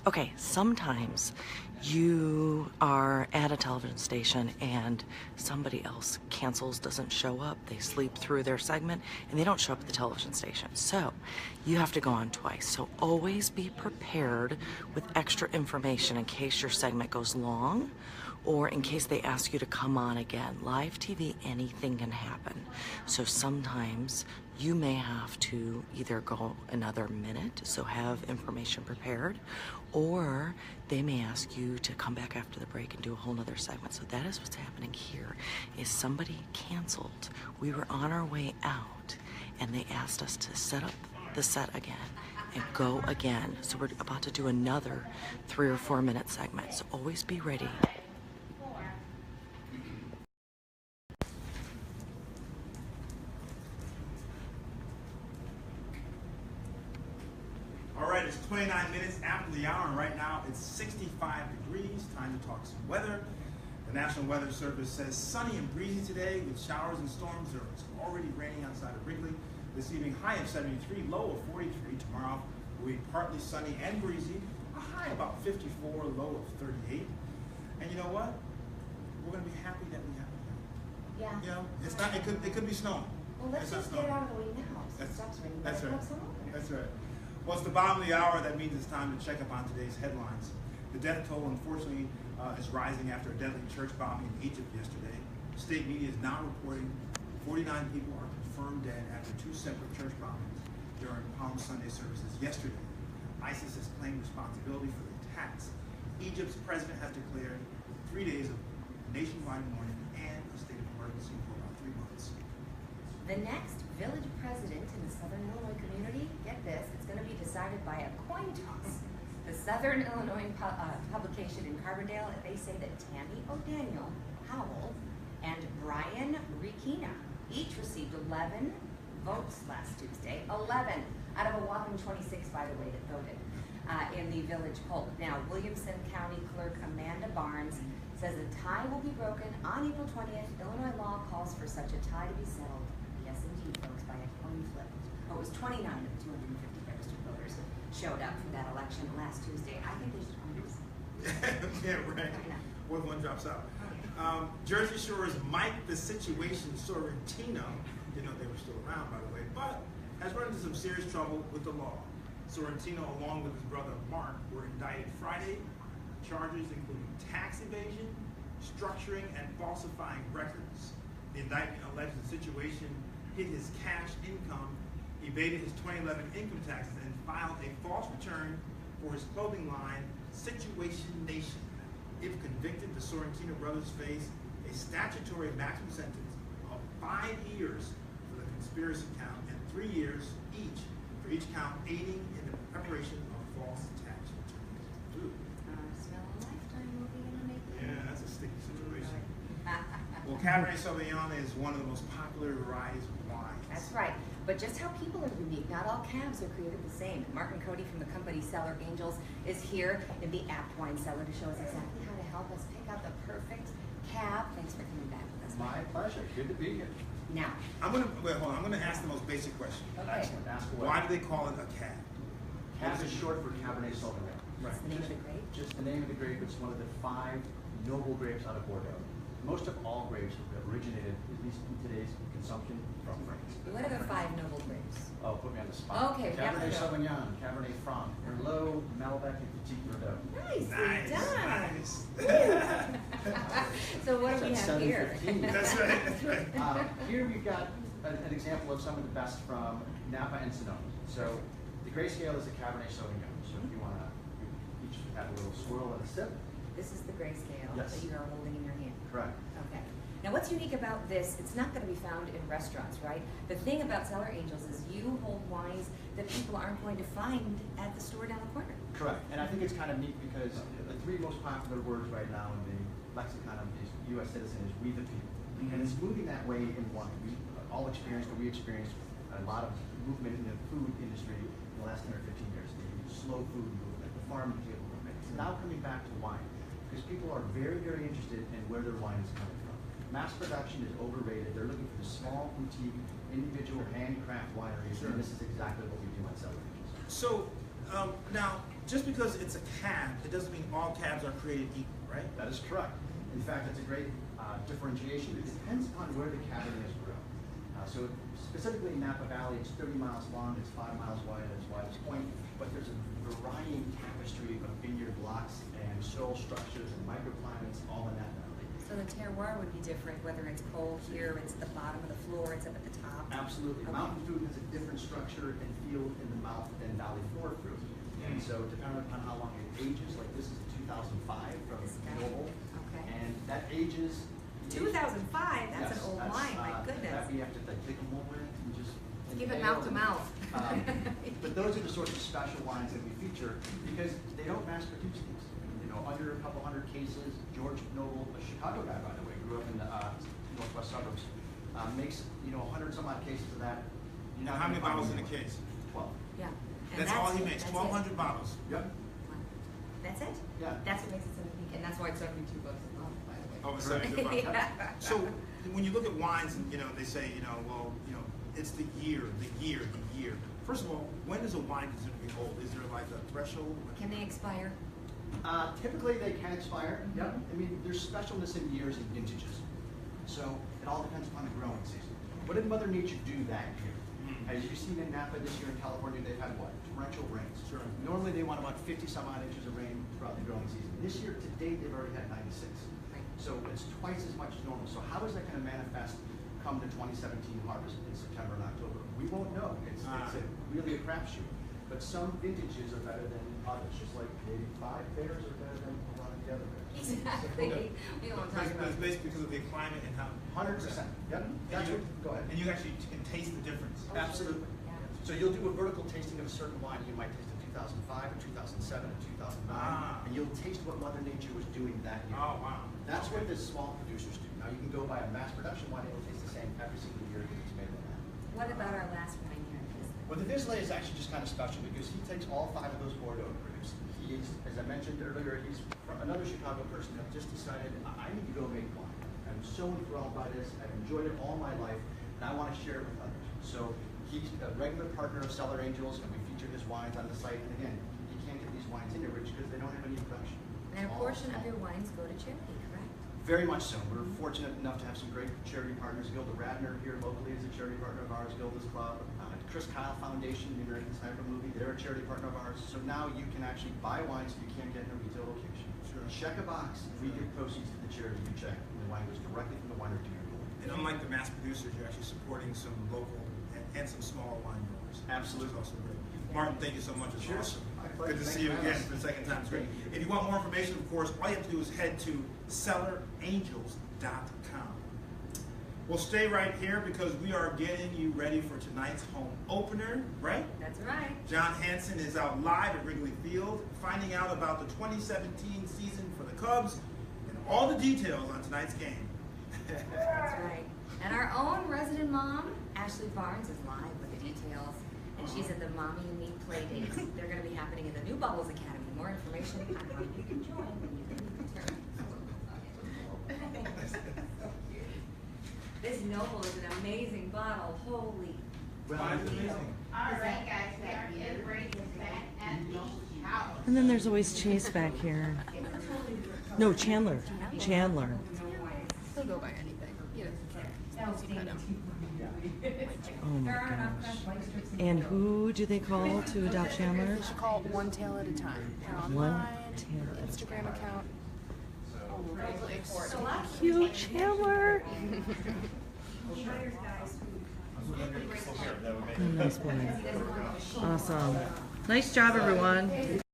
Okay, sometimes you are at a television station and somebody else cancels, doesn't show up, they sleep through their segment, and they don't show up at the television station. So you have to go on twice. So always be prepared with extra information in case your segment goes long or in case they ask you to come on again. Live TV, anything can happen. So sometimes you may have to either go another minute, so have information prepared, or they may ask you to come back after the break and do a whole nother segment. So that is what's happening here, is somebody canceled. We were on our way out and they asked us to set up the set again and go again. So we're about to do another 3 or 4 minute segment. So always be ready. All right, it's 29 minutes after the hour, and right now it's 65 degrees. Time to talk some weather. The National Weather Service says sunny and breezy today with showers and storms. It's already raining outside of Wrigley. This evening, high of 73, low of 43. Tomorrow will be partly sunny and breezy. A high about 54, low of 38. And you know what? We're going to be happy that we have it. Yeah. You know, it's not. It could be snowing. Well, let's just get out of the way now. So it stops raining. That's right. Absolutely. That's right. Well, it's the bottom of the hour. That means it's time to check up on today's headlines. The death toll, unfortunately, is rising after a deadly church bombing in Egypt yesterday. State media is now reporting 49 people are confirmed dead after 2 separate church bombings during Palm Sunday services yesterday. ISIS has claimed responsibility for the attacks. Egypt's president has declared 3 days of nationwide mourning and a state of emergency for about 3 months. The next village president in the Southern Illinois community, get this, it's going to be decided by a coin toss. The Southern Illinois publication in Carbondale, they say that Tammy O'Daniel Howell and Brian Rikina each received 11 votes last Tuesday. 11 out of a whopping 26, by the way, that voted in the village poll. Now, Williamson County Clerk Amanda Barnes says a tie will be broken on April 20th. Illinois law calls for such a tie to be settled. Yes, indeed, folks, by a coin flip. Oh, it was 29 of the 250 registered voters showed up for that election last Tuesday. I think they should lose. Yeah, right. What if one drops out? Jersey Shore's Mike the Situation Sorrentino, didn't know they were still around, by the way, but has run into some serious trouble with the law. Sorrentino, along with his brother Mark, were indicted Friday. Charges including tax evasion, structuring, and falsifying records. The indictment alleges the Situation hid his cash income, evaded his 2011 income taxes, and filed a false return for his clothing line, Situation Nation. If convicted, the Sorrentino brothers face a statutory maximum sentence of 5 years for the conspiracy count and 3 years each for each count aiding in the preparation of false tax returns. Ooh. Smell a lifetime movie gonna make it. Yeah, that's a sticky situation. Well, Cabernet Sauvignon is one of the most popular varieties of wines. That's right. But just how people are unique. Not all cabs are created the same. Martin Cody from the company Cellar Angels is here in the Apt Wine Cellar to show us exactly how to help us pick out the perfect cab. Thanks for coming back with us. My pleasure. Good to be here. Now, I'm gonna ask the most basic question. okay. Excellent. Ask away. Why do they call it a cab? Cab is short for Cabernet Sauvignon. What's the name of the grape? Just the name of the grape. It's one of the 5 noble grapes out of Bordeaux. Most of all grapes have originated, at least in today's consumption, from France. What are the 5 noble grapes? Oh, put me on the spot. Okay, Cabernet yeah. Sauvignon, Cabernet Franc, Merlot, Malbec, and Petit Verdot. Nicely done. Nice. So what do we It's have at here? 7:15. That's right. That's right. Here we've got an example of some of the best from Napa and Sonoma. So the grayscale is a Cabernet Sauvignon. So if you want to each have a little swirl and a sip. This is the grayscale Yes. that you are holding in your hand. Correct. Okay. Now what's unique about this, it's not going to be found in restaurants, right? The thing about Cellar Angels is you hold wines that people aren't going to find at the store down the corner. Correct. And I think it's kind of neat because the 3 most popular words right now in the lexicon of the U.S. citizen is we the people. And it's moving that way in wine. We all experienced, or we experienced a lot of movement in the food industry in the last 10 or 15 years. The slow food movement, the farm to table movement. It's now coming back to wine because people are very, very interested in where their wine is coming from. Mass production is overrated. They're looking for the small, boutique, individual handcraft wineries, and this is exactly what we do at Cellar Angels. So now, just because it's a cab, it doesn't mean all cabs are created equal, right? That is correct. In fact, it's a great differentiation. It depends upon where the cabin is grown. So specifically in Napa Valley, it's 30 miles long, it's 5 miles wide at its widest point, but there's a varying tapestry of vineyard blocks and soil structures and microclimates all in that valley. So the terroir would be different, whether it's cold here, it's the bottom of the floor, it's up at the top. Absolutely. Okay. Mountain fruit has a different structure and feel in the mouth than valley floor fruit. And so depending upon how long it ages, like this is a 2005 from This guy. Noble, Okay. and that ages 2005, that's Yes, an old that's, wine, my goodness. That we have to take a moment and just Give it inhale mouth to and- mouth. But those are the sorts of special wines that we feature because they don't mass produce these. You know, under a couple hundred cases. George Noble, a Chicago guy by the way, grew up in the northwest suburbs, makes 100 some odd cases of that. Now, how many bottles in a case? 12. Yeah. And That's all he makes, that's 1,200 it. bottles. Yep. That's it? Yeah. That's what makes it so unique, and that's why it's $72 a month, by the way. Oh, it's $72. Yeah. So when you look at wines, and they say, it's the year. First of all, when is a wine considered to be old? Is there like a threshold? Can they expire? Typically they can expire. Yep. I mean, there's specialness in years and vintages. So it all depends upon the growing season. What did Mother Nature do that year? As you've seen in Napa this year in California, they've had what? Torrential rains. Sure. Normally they want about 50 some odd inches of rain throughout the growing season. This year, to date, they've already had 96. Right. So it's twice as much as normal. So how is that going to manifest come the 2017 harvest in September and October? We won't know. It's really a crapshoot. But some vintages are better than others, just like maybe 5 bears are better than a lot of the other bears. Exactly. We don't want to talk It's about. basically because of the climate and how. 100%. Yep. Go ahead. And you actually can taste the difference. Absolutely. Yeah. So you'll do a vertical tasting of a certain wine. You might taste a 2005, a 2007, a 2009, and you'll taste what Mother Nature was doing that year. Oh, wow. That's what the small producers do. Now you can go buy a mass production wine; it'll taste the same every single year because it's made like that. What about our last wine here? Well, the Vizsla is actually just kind of special because he takes all 5 of those Bordeaux to produce. He's, as I mentioned earlier, he's from another Chicago person that just decided, I need to go make wine. I'm so enthralled by this. I've enjoyed it all my life, and I want to share it with others. So he's a regular partner of Cellar Angels, and we feature his wines on the site. And again, you can't get these wines in there, Rich, because they don't have any production. And a portion of your wines go to charity, correct? Very much so. We're fortunate enough to have some great charity partners. Gilda Radner here locally is a charity partner of ours, Gilda's Club. Chris Kyle Foundation, the American Sniper movie, they're a charity partner of ours. So now you can actually buy wines you can't get in a retail location. Sure. Check a box, we give proceeds to the charity you check, and the wine goes directly from the winery to your door. And unlike the mass producers, you're actually supporting some local and some smaller wine growers. Absolutely. Which is also great. Martin, thank you so much. It's Sure. awesome. My pleasure. Good to Thanks see you for again having for us. the second time. It's great. If you want more information, of course, all you have to do is head to cellarangels.com. We'll stay right here because we are getting you ready for tonight's home opener, right? That's right. John Hanson is out live at Wrigley Field, finding out about the 2017 season for the Cubs and all the details on tonight's game. That's right. And our own resident mom, Ashley Barnes, is live with the details. And she's at the Mommy and Me play dates. They're going to be happening in the New Bubbles Academy. More information on how you can join when you can return. This Noble is an amazing bottle. Holy. Mine's amazing. All right, guys, we are in break back at the house. And then there's always Chase back here. No, Chandler. Chandler. He'll go by anything. You know, once you pet him. Oh my gosh. And who do they call to adopt Chandler? You should call it one tail at a time. They're One online, tail at a Instagram account, all over the place. Cute Chandler. Nice boy. Awesome. Nice job, everyone.